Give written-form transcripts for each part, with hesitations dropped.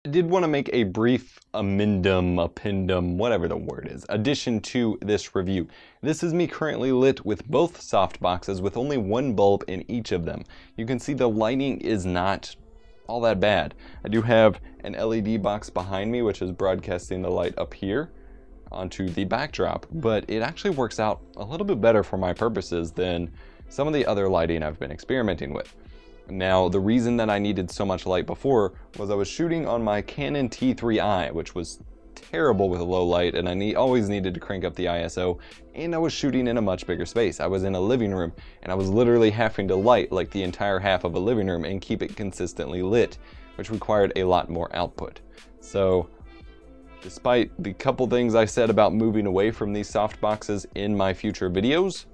I did want to make a brief appendum, whatever the word is, addition to this review. This is me currently lit with both softboxes with only one bulb in each of them. You can see the lighting is not all that bad. I do have an LED box behind me which is broadcasting the light up here onto the backdrop, but it actually works out a little bit better for my purposes than some of the other lighting I've been experimenting with. Now, the reason that I needed so much light before was I was shooting on my Canon T3i, which was terrible with low light, and I always needed to crank up the ISO, and I was shooting in a much bigger space. I was in a living room, and I was literally having to light like the entire half of a living room and keep it consistently lit, which required a lot more output. So, despite the couple things I said about moving away from these softboxes in my future videos,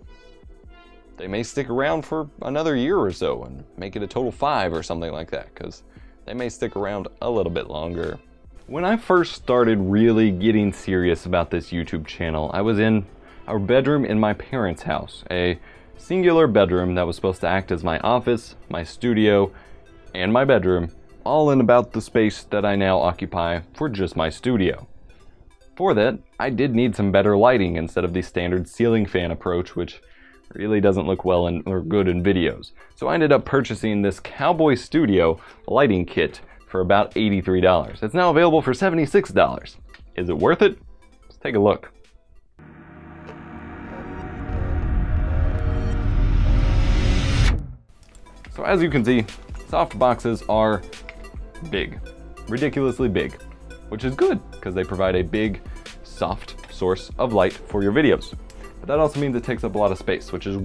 they may stick around for another year or so and make it a total 5 or something like that, because they may stick around a little bit longer. When I first started really getting serious about this YouTube channel, I was in our bedroom in my parents' house, a singular bedroom that was supposed to act as my office, my studio, and my bedroom, all in about the space that I now occupy for just my studio. For that, I did need some better lighting instead of the standard ceiling fan approach, which really doesn't look well or good in videos. So I ended up purchasing this Cowboy Studio lighting kit for about $83. It's now available for $76. Is it worth it? Let's take a look. So as you can see, softboxes are big, ridiculously big, which is good because they provide a big, soft source of light for your videos. But that also means it takes up a lot of space, which is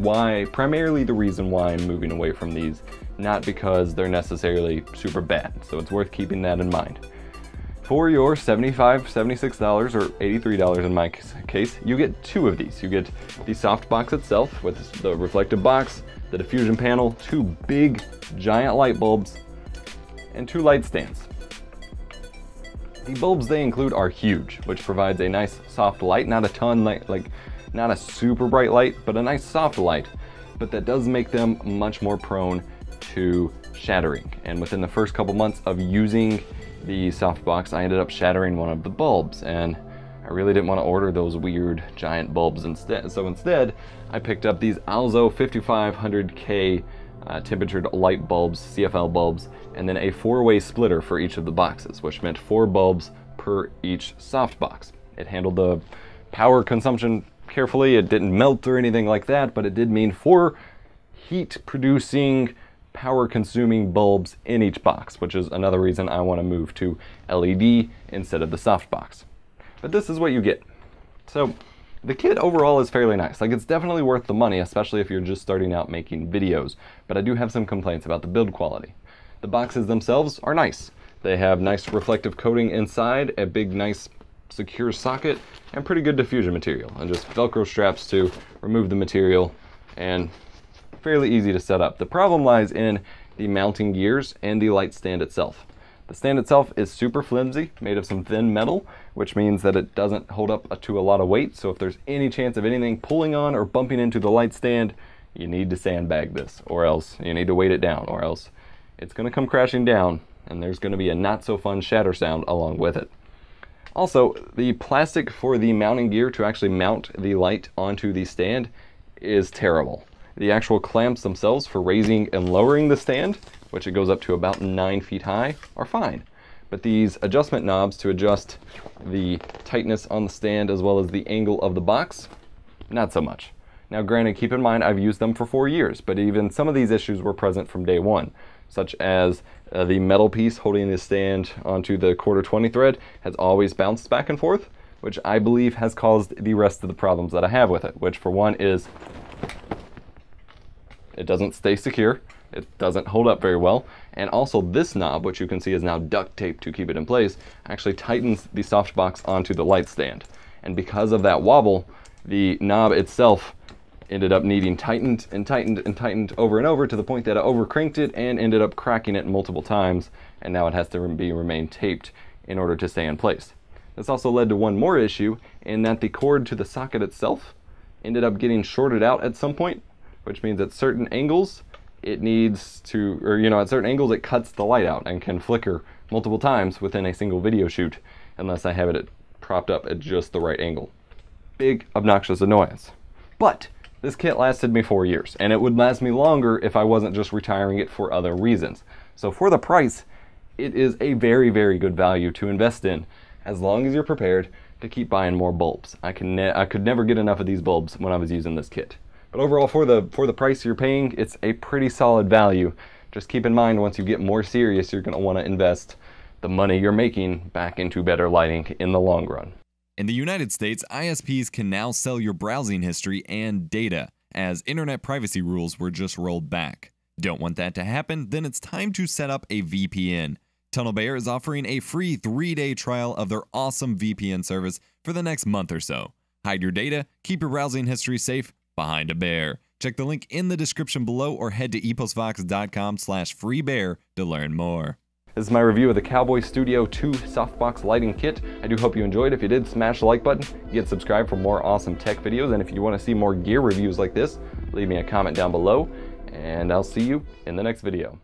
primarily the reason why I'm moving away from these, not because they're necessarily super bad. So it's worth keeping that in mind. For your $75, $76, or $83 in my case, you get 2 of these. You get the softbox itself with the reflective box, the diffusion panel, 2 big giant light bulbs, and 2 light stands. The bulbs they include are huge, which provides a nice soft light, not a ton not a super bright light, but a nice soft light, but that does make them much more prone to shattering. And within the first couple months of using the softbox, I ended up shattering one of the bulbs, and I really didn't want to order those weird giant bulbs instead. So instead, I picked up these Alzo 5500K temperatured light bulbs, CFL bulbs, and then a 4-way splitter for each of the boxes, which meant 4 bulbs per each softbox. It handled the power consumption carefully. It didn't melt or anything like that, but it did mean 4 heat-producing, power-consuming bulbs in each box, which is another reason I want to move to LED instead of the softbox. But this is what you get. So the kit overall is fairly nice. Like, it's definitely worth the money, especially if you're just starting out making videos, but I do have some complaints about the build quality. The boxes themselves are nice. They have nice reflective coating inside, a big nice secure socket, and pretty good diffusion material, and just Velcro straps to remove the material, and fairly easy to set up. The problem lies in the mounting gears and the light stand itself. The stand itself is super flimsy, made of some thin metal, which means that it doesn't hold up to a lot of weight, so if there's any chance of anything pulling on or bumping into the light stand, you need to sandbag this, or else you need to weight it down, or else it's going to come crashing down, and there's going to be a not so fun shatter sound along with it. Also, the plastic for the mounting gear to actually mount the light onto the stand is terrible. The actual clamps themselves for raising and lowering the stand, which it goes up to about 9 feet high, are fine. But these adjustment knobs to adjust the tightness on the stand as well as the angle of the box, not so much. Now granted, keep in mind I've used them for 4 years, but even some of these issues were present from day one, such as the metal piece holding the stand onto the 1/4-20 thread has always bounced back and forth, which I believe has caused the rest of the problems that I have with it, which for one is it doesn't stay secure, it doesn't hold up very well, and also this knob, which you can see is now duct taped to keep it in place, actually tightens the softbox onto the light stand. And because of that wobble, the knob itself ended up needing tightened and tightened and tightened over and over to the point that I over-cranked it and ended up cracking it multiple times, and now it has to remain taped in order to stay in place. This also led to one more issue in that the cord to the socket itself ended up getting shorted out at some point, which means at certain angles it needs to, or you know, at certain angles it cuts the light out and can flicker multiple times within a single video shoot unless I have it propped up at just the right angle. Big obnoxious annoyance. But this kit lasted me 4 years, and it would last me longer if I wasn't just retiring it for other reasons. So for the price, it is a very, very good value to invest in, as long as you're prepared to keep buying more bulbs. I could never get enough of these bulbs when I was using this kit. But overall, for the price you're paying, it's a pretty solid value. Just keep in mind, once you get more serious, you're going to want to invest the money you're making back into better lighting in the long run. In the United States, ISPs can now sell your browsing history and data, as internet privacy rules were just rolled back. Don't want that to happen? Then it's time to set up a VPN. TunnelBear is offering a free 3-day trial of their awesome VPN service for the next month or so. Hide your data, keep your browsing history safe behind a bear. Check the link in the description below or head to EposVox.com/freebear to learn more. This is my review of the Cowboy Studio 2 Softbox lighting kit. I do hope you enjoyed. If you did, smash the like button, get subscribed for more awesome tech videos, and if you want to see more gear reviews like this, leave me a comment down below, and I'll see you in the next video.